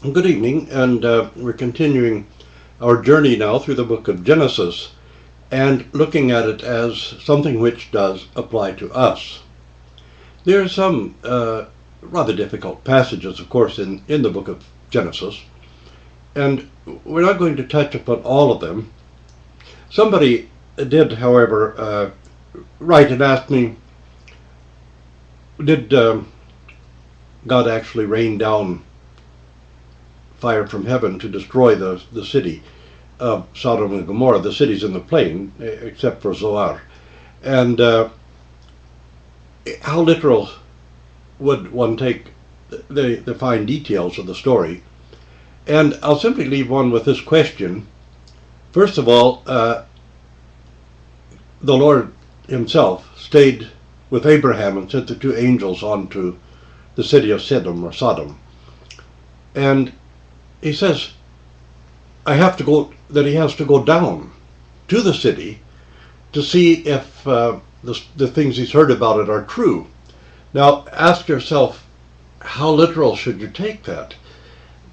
Good evening, and we're continuing our journey now through the book of Genesis and looking at it as something which does apply to us. There are some rather difficult passages, of course, in the book of Genesis, and we're not going to touch upon all of them. Somebody did, however, write and ask me, did God actually rain down fire from heaven to destroy the city of Sodom and Gomorrah, the cities in the plain, except for Zoar? And how literal would one take the fine details of the story? And I'll simply leave one with this question. First of all, the Lord himself stayed with Abraham and sent the two angels on to the city of Sodom. And he says he has to go down to the city to see if the things he's heard about it are true. Now ask yourself, how literal should you take that?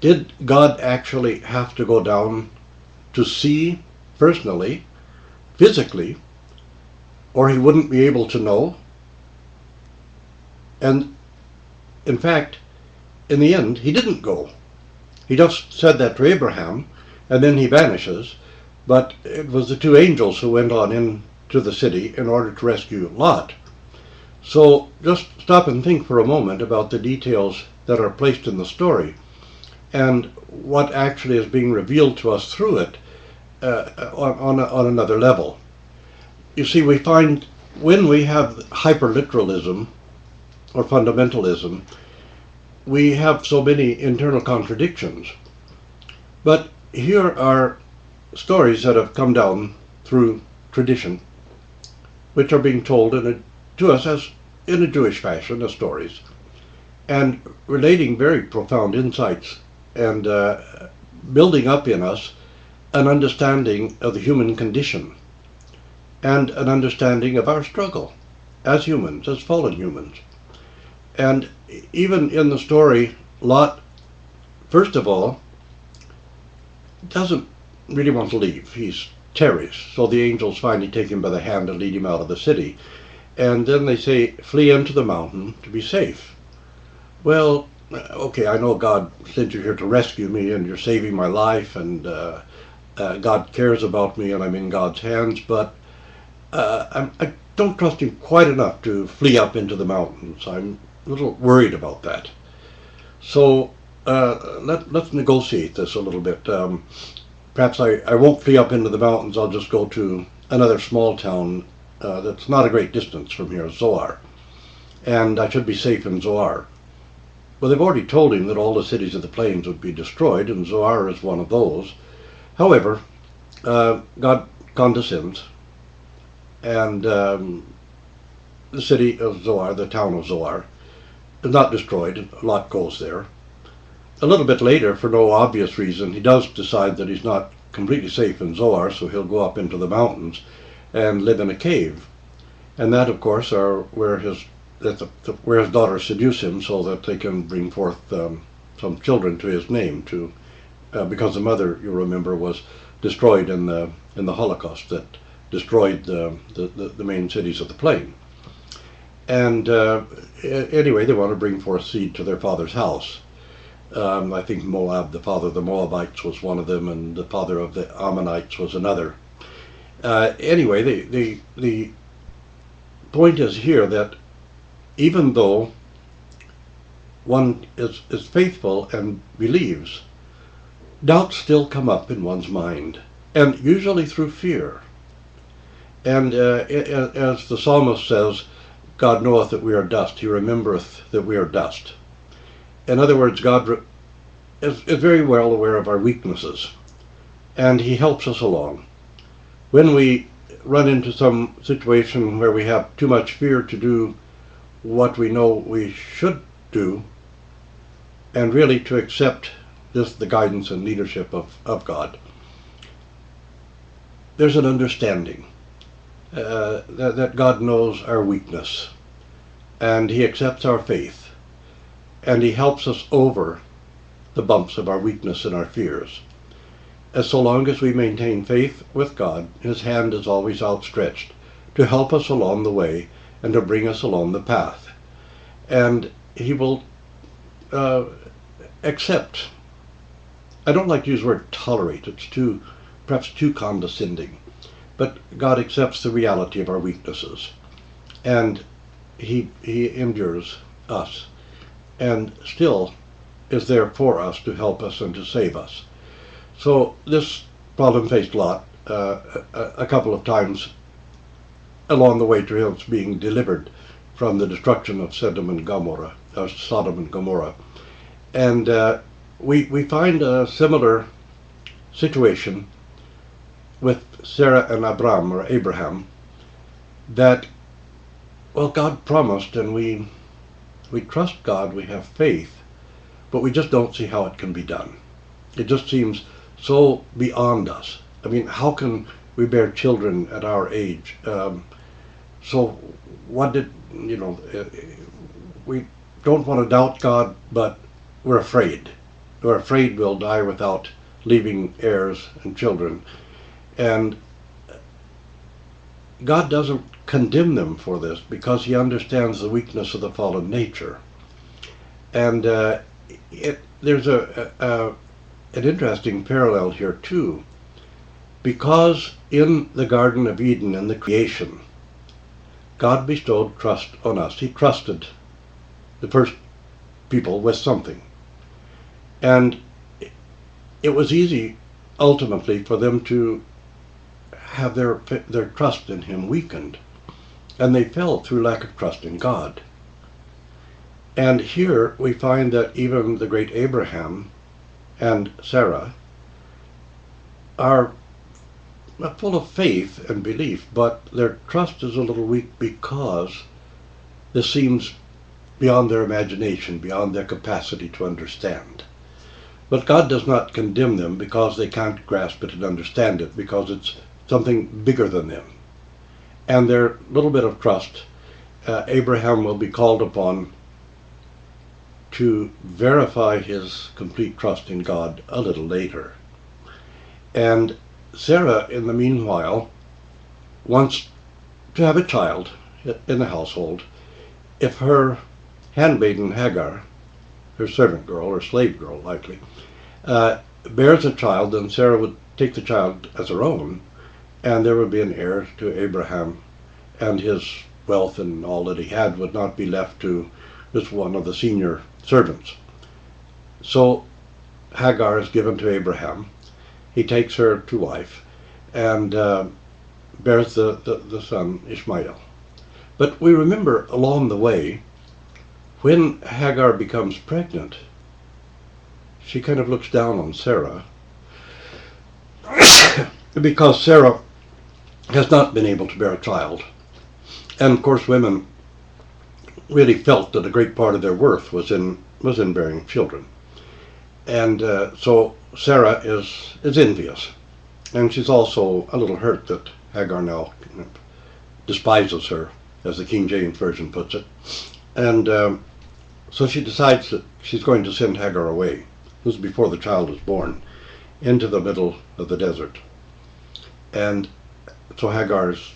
Did God actually have to go down to see personally, physically, or he wouldn't be able to know? And in fact, in the end, he didn't go. He just said that to Abraham, and then he vanishes. But it was the two angels who went on into the city in order to rescue Lot. So just stop and think for a moment about the details that are placed in the story and what actually is being revealed to us through it on another level. You see, we find when we have hyperliteralism or fundamentalism, we have so many internal contradictions. But here are stories that have come down through tradition, which are being told to us as in a Jewish fashion as stories, and relating very profound insights and building up in us an understanding of the human condition and an understanding of our struggle as humans, as fallen humans. And even in the story, Lot, first of all, doesn't really want to leave. He's tarries. So the angels finally take him by the hand and lead him out of the city. And then they say, flee into the mountain to be safe. Well, okay, I know God sent you here to rescue me and you're saving my life and God cares about me and I'm in God's hands, but I don't trust him quite enough to flee up into the mountains. I'm a little worried about that. So let's negotiate this a little bit. Perhaps I won't flee up into the mountains. I'll just go to another small town that's not a great distance from here, Zoar. And I should be safe in Zoar. Well, they've already told him that all the cities of the plains would be destroyed, and Zoar is one of those. However, God condescends, and the city of Zoar, the town of Zoar, is not destroyed. Lot goes there. A little bit later, for no obvious reason, he does decide that he's not completely safe in Zoar, so he'll go up into the mountains and live in a cave. And that, of course, are where his daughters seduce him so that they can bring forth some children to his name, because the mother, you remember, was destroyed in the Holocaust that destroyed the main cities of the plain. And anyway, they want to bring forth seed to their father's house. I think Moab, the father of the Moabites, was one of them, and the father of the Ammonites was another. Anyway, the point is here that even though one is faithful and believes, doubts still come up in one's mind, and usually through fear. And as the psalmist says, God knoweth that we are dust. He remembereth that we are dust. In other words, God is very well aware of our weaknesses, and he helps us along. When we run into some situation where we have too much fear to do what we know we should do, and really to accept the guidance and leadership of God, there's an understanding that God knows our weakness, and he accepts our faith, and he helps us over the bumps of our weakness and our fears. As so long as we maintain faith with God, His hand is always outstretched to help us along the way and to bring us along the path. And He will accept. I don't like to use the word tolerate. It's perhaps too condescending. But God accepts the reality of our weaknesses. And He endures us. And still is there for us to help us and to save us. So this problem faced Lot a couple of times along the way to his being delivered from the destruction of Sodom and Gomorrah. And we find a similar situation with Sarah and Abraham, that, well, God promised, and we trust God, we have faith, but we just don't see how it can be done. It just seems so beyond us. I mean, how can we bear children at our age? So what did, we don't want to doubt God, but we're afraid. We're afraid we'll die without leaving heirs and children. And God doesn't condemn them for this because He understands the weakness of the fallen nature. And there's an interesting parallel here too, because in the Garden of Eden, in the creation, God bestowed trust on us. He trusted the first people with something. And it was easy ultimately for them to have their trust in Him weakened, and they fell through lack of trust in God. And here we find that even the great Abraham and Sarah are full of faith and belief, but their trust is a little weak because this seems beyond their imagination, beyond their capacity to understand. But God does not condemn them because they can't grasp it and understand it, because it's something bigger than them. And their little bit of trust, Abraham will be called upon to verify his complete trust in God a little later. And Sarah, in the meanwhile, wants to have a child in the household. If her handmaiden Hagar, her servant girl or slave girl likely, bears a child, then Sarah would take the child as her own, and there would be an heir to Abraham, and his wealth and all that he had would not be left to just one of the senior servants. So Hagar is given to Abraham. He takes her to wife and bears the son Ishmael. But we remember along the way, when Hagar becomes pregnant, she kind of looks down on Sarah because Sarah has not been able to bear a child. And of course women really felt that a great part of their worth was in bearing children. And so Sarah is envious. And she's also a little hurt that Hagar now despises her, as the King James Version puts it. And so she decides that she's going to send Hagar away. This is before the child is born, into the middle of the desert. And so Hagar's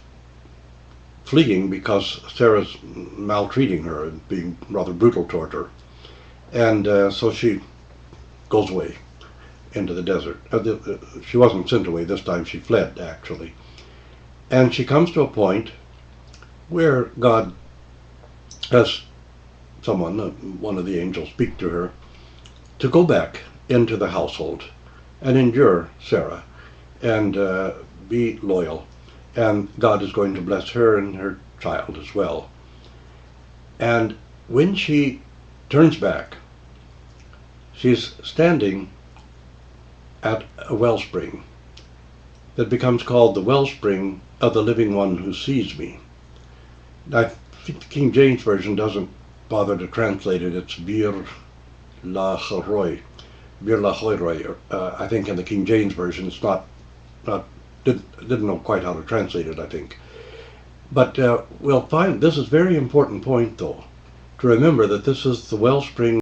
fleeing because Sarah's maltreating her and being rather brutal toward her. And so she goes away into the desert. She wasn't sent away this time, she fled actually. And she comes to a point where God has someone, one of the angels, speak to her to go back into the household and endure Sarah and be loyal. And God is going to bless her and her child as well. And when she turns back, she's standing at a wellspring that becomes called the wellspring of the living one who sees me. I think the King James Version doesn't bother to translate it. It's Bir Lacharoy. Bir Lacharoy. I think in the King James Version it's didn't know quite how to translate it, I think. But we'll find this is a very important point, though, to remember that this is the wellspring